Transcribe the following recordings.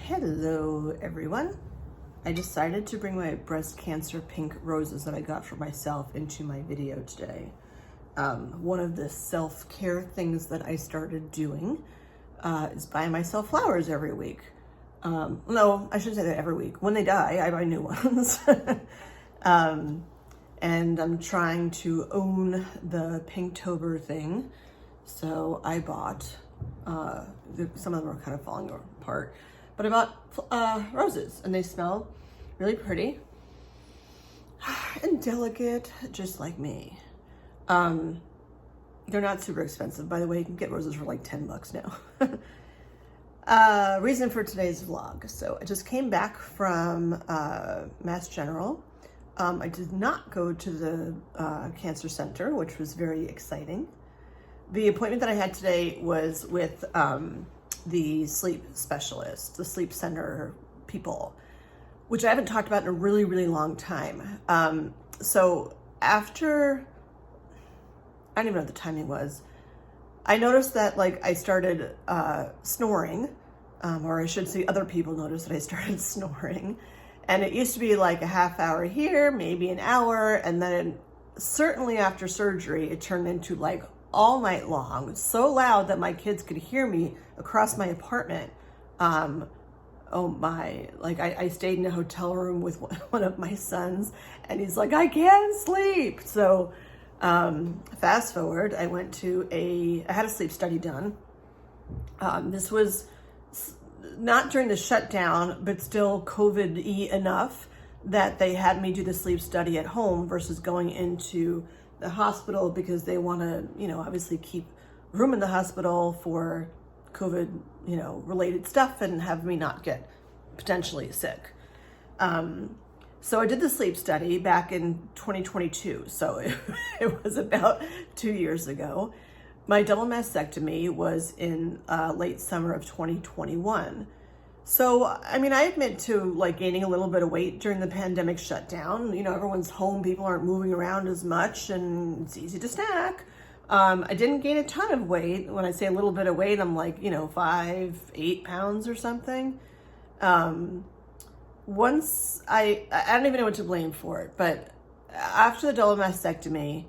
Hello everyone. I decided to bring my breast cancer pink roses that I got for myself into my video today. One of the self-care things that I started doing is buying myself flowers every week. No, I shouldn't say that every week. When they die, I buy new ones. And I'm trying to own the Pinktober thing. So I bought, some of them are kind of falling apart, but I bought roses and they smell really pretty and delicate, just like me. They're not super expensive. By the way, you can get roses for like 10 bucks now. Reason for today's vlog. So I just came back from Mass General. I did not go to the cancer center, which was very exciting. The appointment that I had today was with the sleep specialist, the sleep center people, which I haven't talked about in a really, really long time. So after, I don't even know what the timing was, I noticed that like I started snoring, or I should say other people noticed that I started snoring. And it used to be like a half hour here, maybe an hour. And then certainly after surgery, it turned into like all night long, so loud that my kids could hear me across my apartment. Oh my, like I stayed in a hotel room with one of my sons and he's like, I can't sleep. So fast forward, I had a sleep study done. This was not during the shutdown, but still COVID-y enough that they had me do the sleep study at home versus going into the hospital because they want to, obviously keep room in the hospital for COVID, related stuff and have me not get potentially sick. So I did the sleep study back in 2022. So it was about 2 years ago. My double mastectomy was in late summer of 2021. So, I mean, I admit to like gaining a little bit of weight during the pandemic shutdown. Everyone's home, people aren't moving around as much and it's easy to snack. I didn't gain a ton of weight. When I say a little bit of weight, I'm like, 8 pounds or something. Once I don't even know what to blame for it, but after the double mastectomy,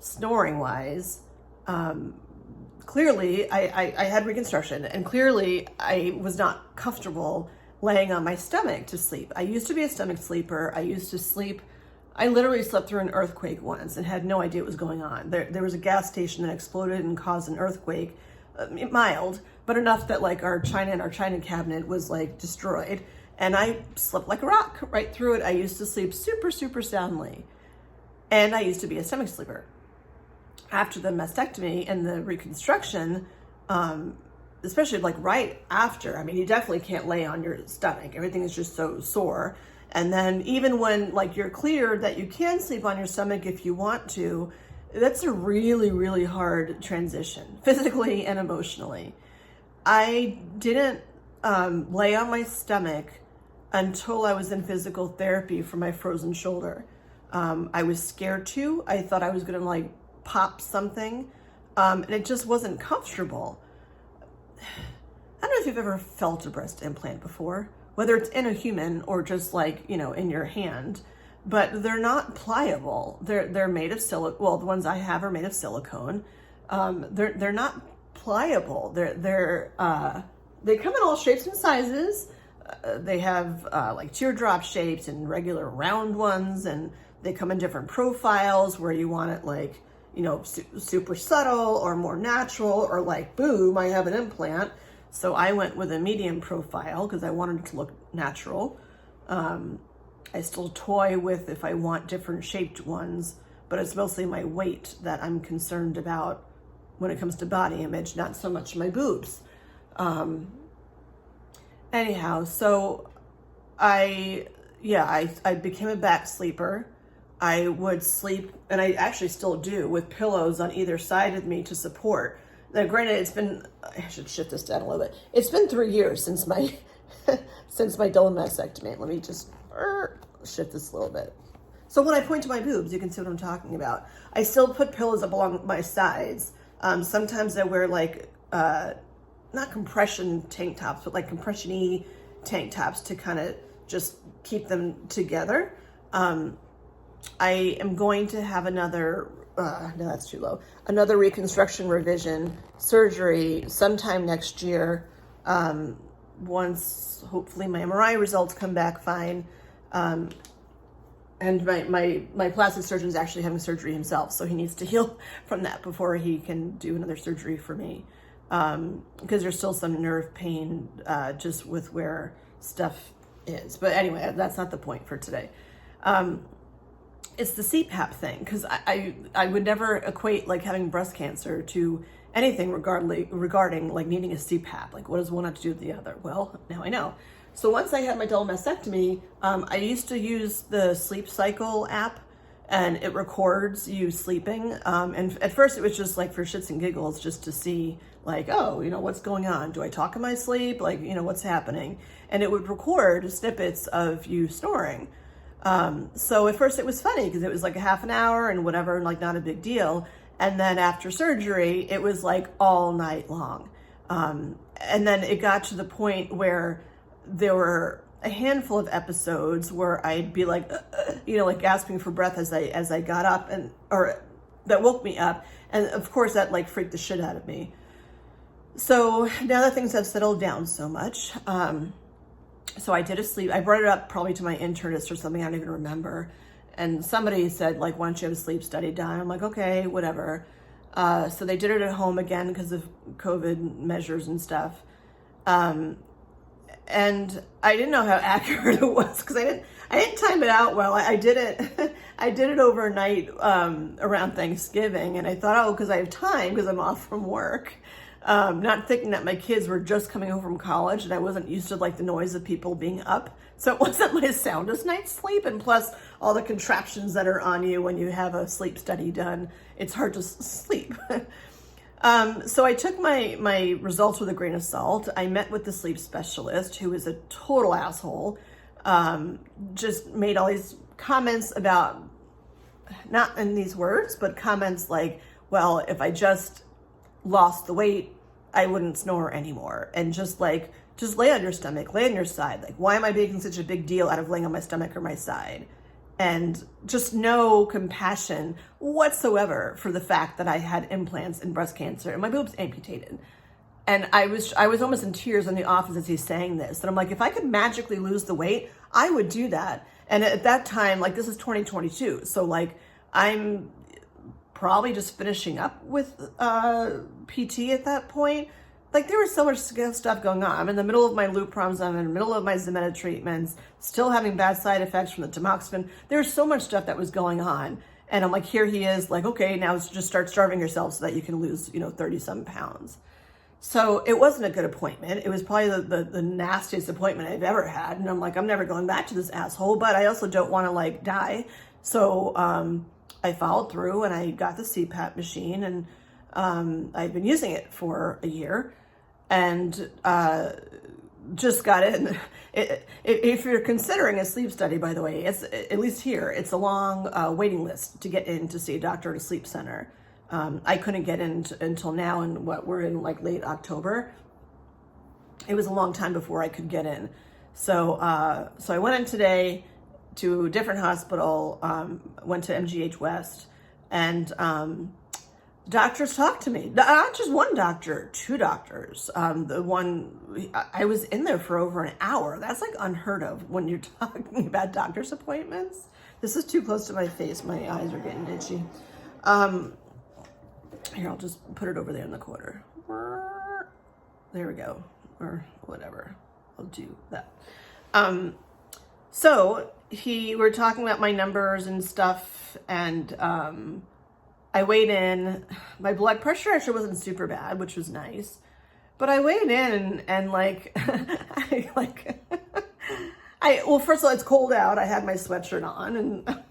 snoring wise, clearly I had reconstruction and clearly I was not comfortable laying on my stomach to sleep. I used to be a stomach sleeper. I literally slept through an earthquake once and had no idea what was going on. There was a gas station that exploded and caused an earthquake, mild, but enough that like our china cabinet was like destroyed. And I slept like a rock right through it. I used to sleep super, super soundly. And I used to be a stomach sleeper. After the mastectomy and the reconstruction, especially like right after, I mean, you definitely can't lay on your stomach. Everything is just so sore. And then even when like you're clear that you can sleep on your stomach if you want to, that's a really, really hard transition, physically and emotionally. I didn't lay on my stomach until I was in physical therapy for my frozen shoulder. I was scared to. I thought I was gonna like pop something, and it just wasn't comfortable. I don't know if you've ever felt a breast implant before, whether it's in a human or just like, in your hand, but they're not pliable. They're made of silicone. Well, the ones I have are made of silicone. They're not pliable. They come in all shapes and sizes. They have like teardrop shapes and regular round ones, and they come in different profiles where you want it like, super subtle or more natural, or like, boom, I have an implant. So I went with a medium profile because I wanted it to look natural. I still toy with if I want different shaped ones, but it's mostly my weight that I'm concerned about when it comes to body image, not so much my boobs. Anyhow, so I became a back sleeper. I would sleep, and I actually still do, with pillows on either side of me to support. Now, granted, I should shift this down a little bit. It's been 3 years since my double mastectomy. Let me just shift this a little bit. So when I point to my boobs, you can see what I'm talking about. I still put pillows up along my sides. Sometimes I wear like, not compression tank tops, but like compression-y tank tops to kind of just keep them together. I am going to have another, no, that's too low, another reconstruction revision surgery sometime next year, once hopefully my MRI results come back fine. And my plastic surgeon is actually having surgery himself, so he needs to heal from that before he can do another surgery for me. Because there's still some nerve pain just with where stuff is. But anyway, that's not the point for today. It's the CPAP thing, because I would never equate like having breast cancer to anything regarding like needing a CPAP. Like, what does one have to do with the other? Well, now I know. So once I had my double mastectomy, I used to use the Sleep Cycle app, and it records you sleeping. And at first it was just like for shits and giggles, just to see like, oh, you know, what's going on? Do I talk in my sleep? Like, you know, what's happening? And it would record snippets of you snoring. So at first it was funny because it was like a half an hour and whatever, and like not a big deal. And then after surgery, it was like all night long. And then it got to the point where there were a handful of episodes where I'd be like, you know, like gasping for breath as I got up, or that woke me up. And of course that like freaked the shit out of me. So now that things have settled down so much, so I I brought it up probably to my internist or something, I don't even remember. And somebody said like, why don't you have a sleep study done? I'm like, okay, whatever. So they did it at home again because of COVID measures and stuff. And I didn't know how accurate it was because I didn't time it out well. I did it overnight around Thanksgiving, and I thought, oh, because I have time because I'm off from work, not thinking that my kids were just coming home from college and I wasn't used to like the noise of people being up. So it wasn't my soundest night's sleep, and plus all the contraptions that are on you when you have a sleep study done, it's hard to sleep. So I took my results with a grain of salt. I met with the sleep specialist, who is a total asshole. Just made all these comments about, not in these words, but comments like, well, if I just lost the weight, I wouldn't snore anymore. And just lay on your stomach, lay on your side. Like, why am I making such a big deal out of laying on my stomach or my side? And just no compassion whatsoever for the fact that I had implants and breast cancer and my boobs amputated. And I was almost in tears in the office as he's saying this. And I'm like, if I could magically lose the weight, I would do that. And at that time, like, this is 2022. So like, I'm probably just finishing up with PT at that point. Like, there was so much stuff going on. I'm in the middle of my loop problems. I'm in the middle of my Zimeta treatments, still having bad side effects from the tamoxifen. There's so much stuff that was going on. And I'm like, here he is, like, okay, now just start starving yourself so that you can lose, 30-some pounds. So it wasn't a good appointment. It was probably the nastiest appointment I've ever had. And I'm like, I'm never going back to this asshole, but I also don't want to, like, die. So I followed through and I got the CPAP machine, and I've been using it for a year. And just got in. If you're considering a sleep study, by the way, it's, at least here, it's a long waiting list to get in to see a doctor at a sleep center. I couldn't get in until now, and we're in like late October. It was a long time before I could get in. So I went in today to a different hospital, went to MGH West, and doctors talked to me. Not just one doctor, two doctors. The one, I was in there for over an hour. That's like unheard of when you're talking about doctor's appointments. This is too close to my face. My eyes are getting itchy. Here, I'll just put it over there in the corner. There we go. Or whatever. I'll do that. So we're talking about my numbers and stuff, and I weighed in. My blood pressure actually wasn't super bad, which was nice. But I weighed in and like, well, first of all, it's cold out. I had my sweatshirt on, and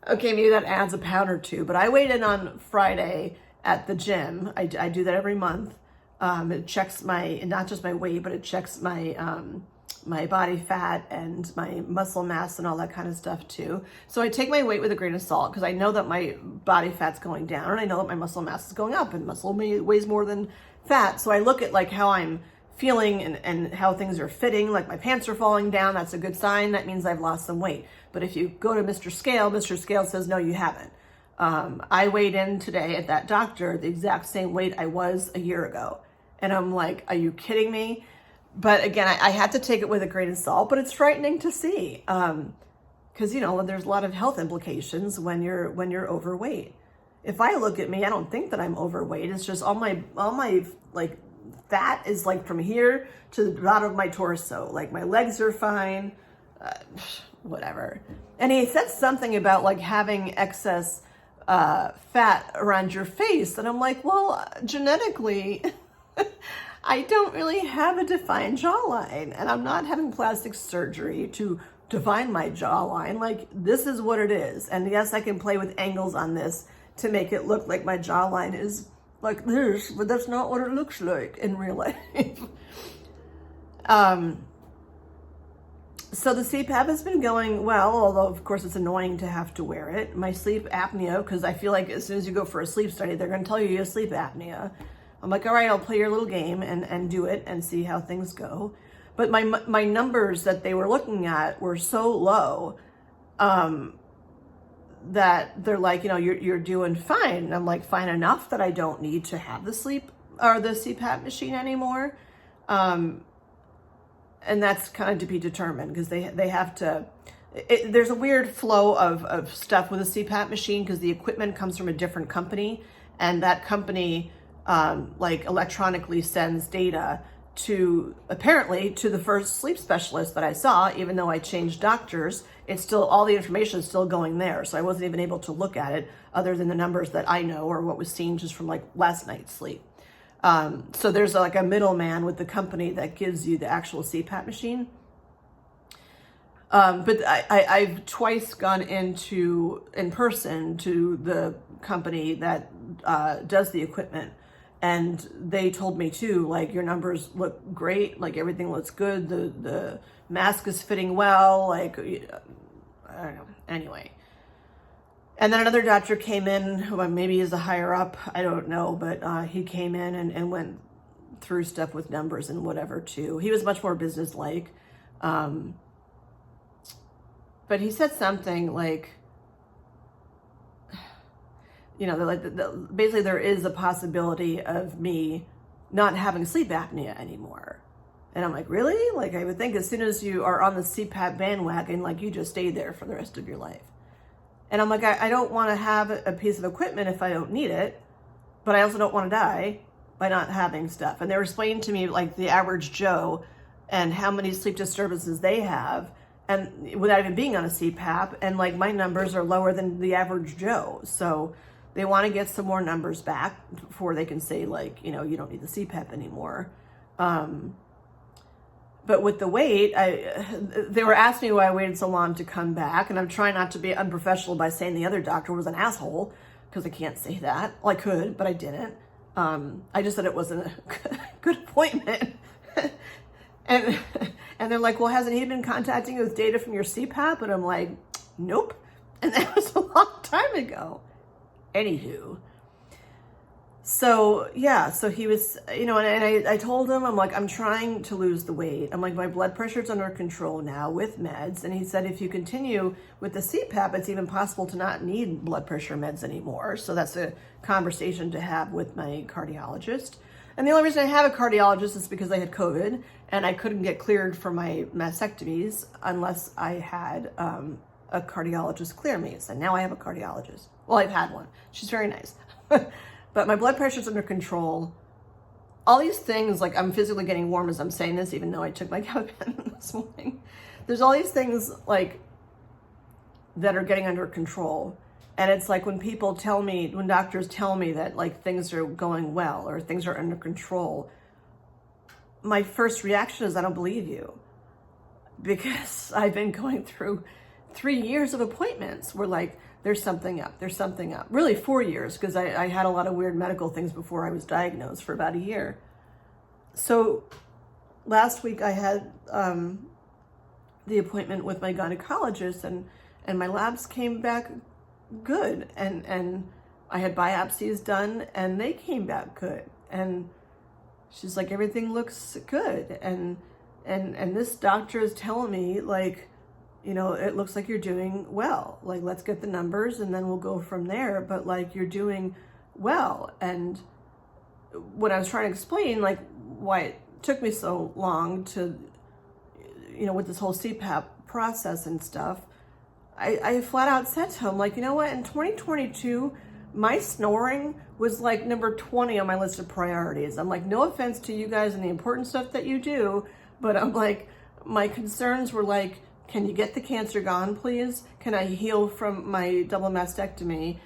okay, maybe that adds a pound or two. But I weighed in on Friday at the gym. I do that every month. It checks not just my weight, but it checks my body fat and my muscle mass and all that kind of stuff too. So I take my weight with a grain of salt because I know that my body fat's going down, and I know that my muscle mass is going up, and muscle weighs more than fat. So I look at like how I'm feeling and how things are fitting, like my pants are falling down, that's a good sign. That means I've lost some weight. But if you go to Mr. Scale says, no, you haven't. I weighed in today at that doctor the exact same weight I was a year ago. And I'm like, are you kidding me? But again, I had to take it with a grain of salt, but it's frightening to see. Because, you know, there's a lot of health implications when you're overweight. If I look at me, I don't think that I'm overweight. It's just all my like fat is like from here to the bottom of my torso. Like my legs are fine, whatever. And he said something about like having excess fat around your face. And I'm like, well, genetically, I don't really have a defined jawline, and I'm not having plastic surgery to define my jawline. Like, this is what it is. And yes, I can play with angles on this to make it look like my jawline is like this, but that's not what it looks like in real life. So the CPAP has been going well, although of course it's annoying to have to wear it. My sleep apnea, because I feel like as soon as you go for a sleep study, they're going to tell you have sleep apnea. I'm like, all right, I'll play your little game and do it and see how things go. But my numbers that they were looking at were so low that they're like, you know, you're doing fine. And I'm like, fine enough that I don't need to have the sleep or the CPAP machine anymore. And that's kind of to be determined, because they have to, there's a weird flow of stuff with a CPAP machine, because the equipment comes from a different company, and that company like electronically sends data to, apparently, to the first sleep specialist that I saw. Even though I changed doctors, it's still, all the information is still going there. So I wasn't even able to look at it other than the numbers that I know or what was seen just from like last night's sleep. So there's like a middleman with the company that gives you the actual CPAP machine. But I've twice gone in person to the company that does the equipment, and they told me too, like, your numbers look great, like everything looks good, the mask is fitting well, like, I don't know, anyway. And then another doctor came in, who maybe is a higher up, I don't know, but he came in and went through stuff with numbers and whatever too. He was much more business-like. But he said something like, you know, basically there is a possibility of me not having sleep apnea anymore. And I'm like, really? Like, I would think as soon as you are on the CPAP bandwagon, like, you just stay there for the rest of your life. And I'm like, I don't want to have a piece of equipment if I don't need it, but I also don't want to die by not having stuff. And they were explaining to me, like, the average Joe and how many sleep disturbances they have, and without even being on a CPAP, and like my numbers are lower than the average Joe. So they want to get some more numbers back before they can say, like, you know, you don't need the CPAP anymore. But with the weight, they were asking me why I waited so long to come back, and I'm trying not to be unprofessional by saying the other doctor was an asshole, because I can't say that. Well, I could, but I didn't. I just said it wasn't a good appointment. And they're like, well, hasn't he been contacting you with data from your CPAP? And I'm like, nope. And that was a long time ago. Anywho. So, yeah, so he was, you know, and I told him, I'm like, I'm trying to lose the weight. I'm like, my blood pressure's under control now with meds. And he said, if you continue with the CPAP, it's even possible to not need blood pressure meds anymore. So that's a conversation to have with my cardiologist. And the only reason I have a cardiologist is because I had COVID and I couldn't get cleared for my mastectomies unless I had a cardiologist clear me. So now I have a cardiologist. Well, I've had one. She's very nice. But my blood pressure's under control. All these things, like, I'm physically getting warm as I'm saying this, even though I took my gabapentin this morning. There's all these things, like, that are getting under control. And it's like when people tell me, when doctors tell me that, like, things are going well or things are under control, my first reaction is, I don't believe you. Because I've been going through 3 years of appointments where, like, there's something up, there's something up. Really 4 years, because I had a lot of weird medical things before I was diagnosed for about a year. So last week I had the appointment with my gynecologist, and my labs came back good, and I had biopsies done and they came back good, and she's like, everything looks good. And this doctor is telling me, like, you know, it looks like you're doing well. Like, let's get the numbers and then we'll go from there. But like, you're doing well. And when I was trying to explain, like, why it took me so long to, you know, with this whole CPAP process and stuff, I flat out said to him, like, you know what, in 2022, my snoring was like number 20 on my list of priorities. I'm like, no offense to you guys and the important stuff that you do, but I'm like, my concerns were like, can you get the cancer gone, please? Can I heal from my double mastectomy?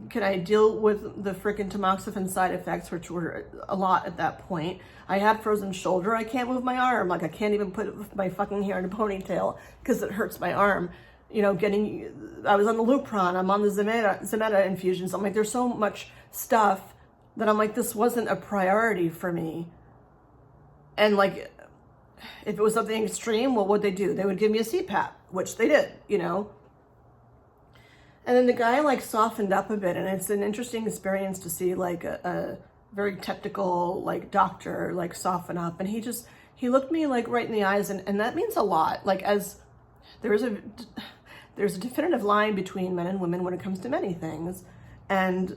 Can I deal with the freaking tamoxifen side effects, which were a lot at that point? I had frozen shoulder. I can't move my arm. Like, I can't even put my fucking hair in a ponytail because it hurts my arm. You know, I was on the Lupron. I'm on the Zometa infusions. I'm like, there's so much stuff that I'm like, this wasn't a priority for me. And like, if it was something extreme, well, what'd they do? They would give me a CPAP, which they did, you know. And then the guy like softened up a bit, and it's an interesting experience to see like a very technical like doctor like soften up. And he looked me like right in the eyes, and that means a lot. Like, as there's a definitive line between men and women when it comes to many things. And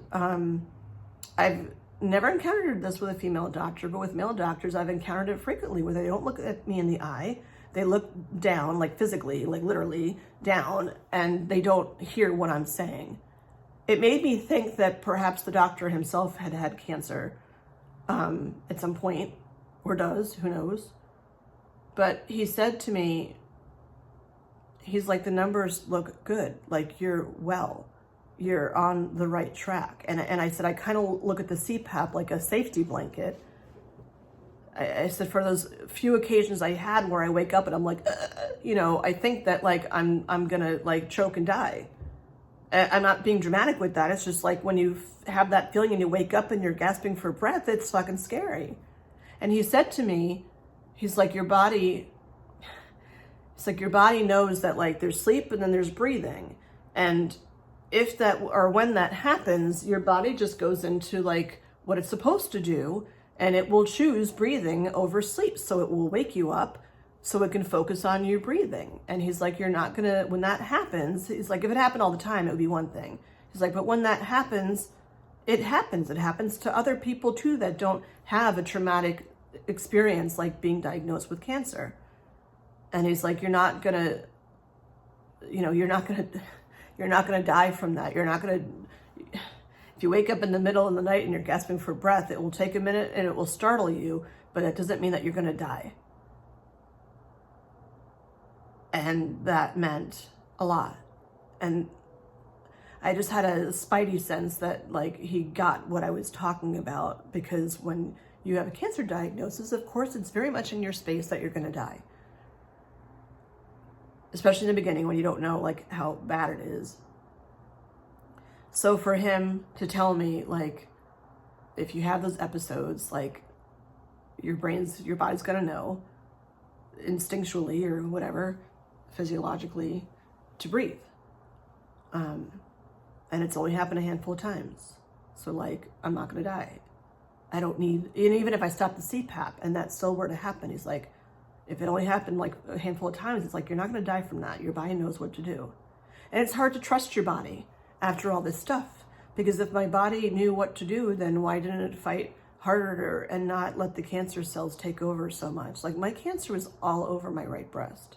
I've never encountered this with a female doctor, but with male doctors, I've encountered it frequently where they don't look at me in the eye. They look down, like physically, like literally down, and they don't hear what I'm saying. It made me think that perhaps the doctor himself had had cancer at some point, or does, who knows. But he said to me, he's like, the numbers look good, like you're well, you're on the right track. And I said, I kind of look at the CPAP like a safety blanket. I said, for those few occasions I had where I wake up and I'm like, you know, I think that like I'm gonna like choke and die. I'm not being dramatic with that. It's just like when you have that feeling and you wake up and you're gasping for breath, it's fucking scary. And he said to me, he's like, your body knows that like there's sleep and then there's breathing. And if that, or when that happens, your body just goes into like what it's supposed to do, and it will choose breathing over sleep. So it will wake you up so it can focus on your breathing. And he's like, you're not gonna, when that happens, he's like, if it happened all the time, it would be one thing. He's like, but when that happens, it happens. It happens to other people too that don't have a traumatic experience like being diagnosed with cancer. And he's like, you're not gonna die from that. You're not gonna, if you wake up in the middle of the night and you're gasping for breath, it will take a minute and it will startle you, but that doesn't mean that you're gonna die. And that meant a lot. And I just had a spidey sense that like he got what I was talking about, because when you have a cancer diagnosis, of course, it's very much in your space that you're gonna die. Especially in the beginning when you don't know like how bad it is. So for him to tell me like, if you have those episodes, like your body's gonna know instinctually or whatever, physiologically, to breathe. And it's only happened a handful of times. So like, I'm not gonna die. I don't need, and even if I stop the CPAP and that still were to happen, he's like, if it only happened like a handful of times, it's like, you're not gonna die from that. Your body knows what to do. And it's hard to trust your body after all this stuff, because if my body knew what to do, then why didn't it fight harder and not let the cancer cells take over so much? Like, my cancer was all over my right breast.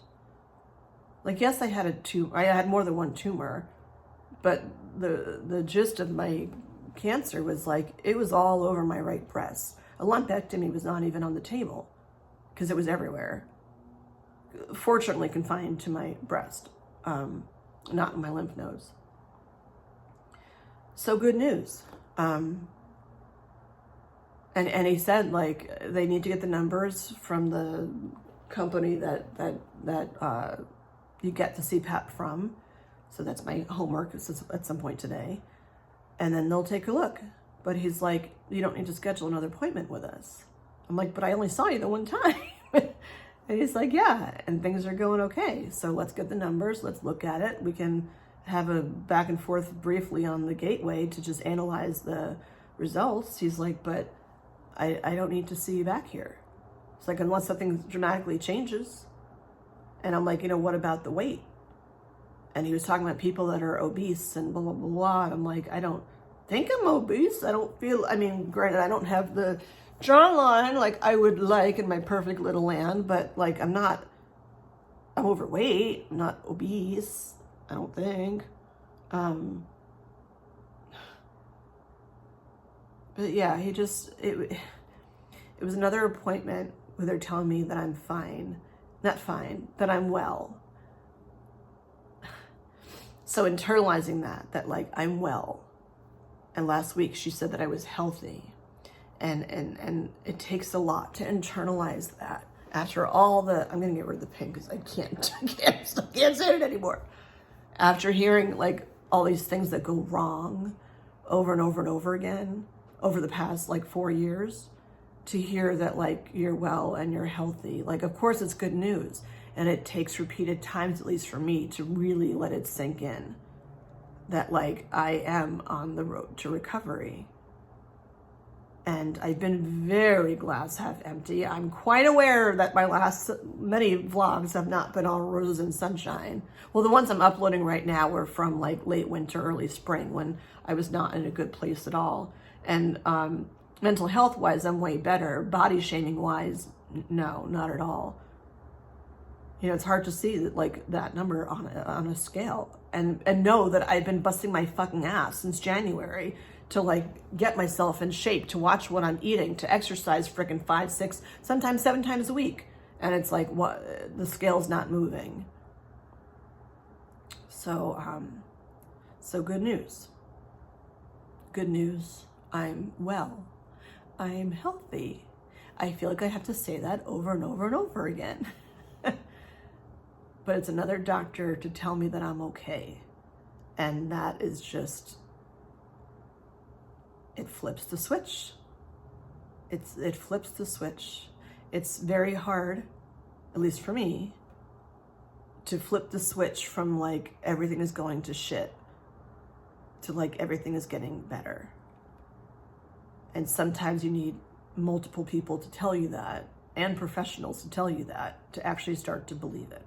Like, yes, I had I had more than one tumor, but the gist of my cancer was like, it was all over my right breast. A lumpectomy was not even on the table because it was everywhere. Fortunately confined to my breast, not in my lymph nodes. So good news. And he said like, they need to get the numbers from the company that you get the CPAP from. So that's my homework at some point today. And then they'll take a look. But he's like, you don't need to schedule another appointment with us. I'm like, but I only saw you the one time. And he's like, yeah, and things are going okay. So let's get the numbers. Let's look at it. We can have a back and forth briefly on the gateway to just analyze the results. He's like, but I don't need to see you back here. It's like, unless something dramatically changes. And I'm like, what about the weight? And he was talking about people that are obese and blah, blah, blah, blah. And I'm like, I don't think I'm obese. I don't feel, granted, I don't have the jawline like I would like in my perfect little land, but like, I'm overweight. I'm not obese, I don't think. But yeah, it was another appointment where they're telling me that I'm fine. Not fine, that I'm well. So internalizing that like I'm well. And last week she said that I was healthy. And it takes a lot to internalize that. After all I'm gonna get rid of the pink because I can't say it anymore. After hearing like all these things that go wrong over and over and over again over the past like 4 years, to hear that like you're well and you're healthy, like of course it's good news. And it takes repeated times, at least for me, to really let it sink in that like I am on the road to recovery. And I've been very glass half empty. I'm quite aware that my last many vlogs have not been all roses and sunshine. Well, the ones I'm uploading right now were from like late winter, early spring, when I was not in a good place at all. And mental health wise, I'm way better. Body shaming wise, no, not at all. It's hard to see like that number on a scale and know that I've been busting my fucking ass since January to like get myself in shape, to watch what I'm eating, to exercise freaking 5, 6, sometimes 7 times a week. And it's like, what? The scale's not moving. So, so good news. Good news. I'm well. I'm healthy. I feel like I have to say that over and over and over again. But it's another doctor to tell me that I'm okay. And that is just, it flips the switch. It flips the switch. It's very hard, at least for me, to flip the switch from like everything is going to shit to like everything is getting better. And sometimes you need multiple people to tell you that, and professionals to tell you that, to actually start to believe it.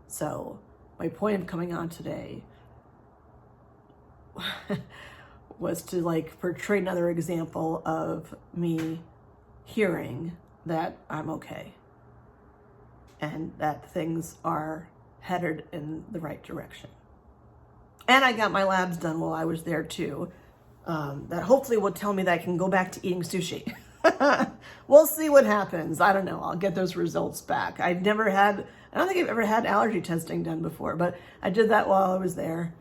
So my point of coming on today was to like portray another example of me hearing that I'm okay and that things are headed in the right direction. And I got my labs done while I was there too. That hopefully will tell me that I can go back to eating sushi. We'll see what happens. I don't know. I'll get those results back. I don't think I've ever had allergy testing done before, but I did that while I was there.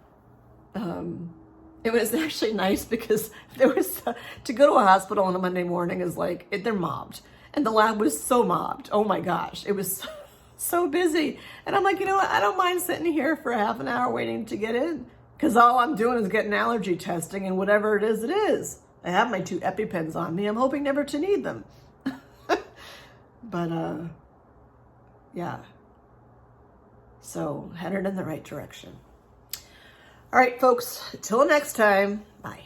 It was actually nice because there was, to go to a hospital on a Monday morning is like, they're mobbed. And the lab was so mobbed. Oh my gosh. It was so busy. And I'm like, you know what? I don't mind sitting here for half an hour waiting to get in, because all I'm doing is getting allergy testing, and whatever it is, it is. I have my 2 EpiPens on me. I'm hoping never to need them. But, yeah. So, headed in the right direction. All right, folks, till next time, bye.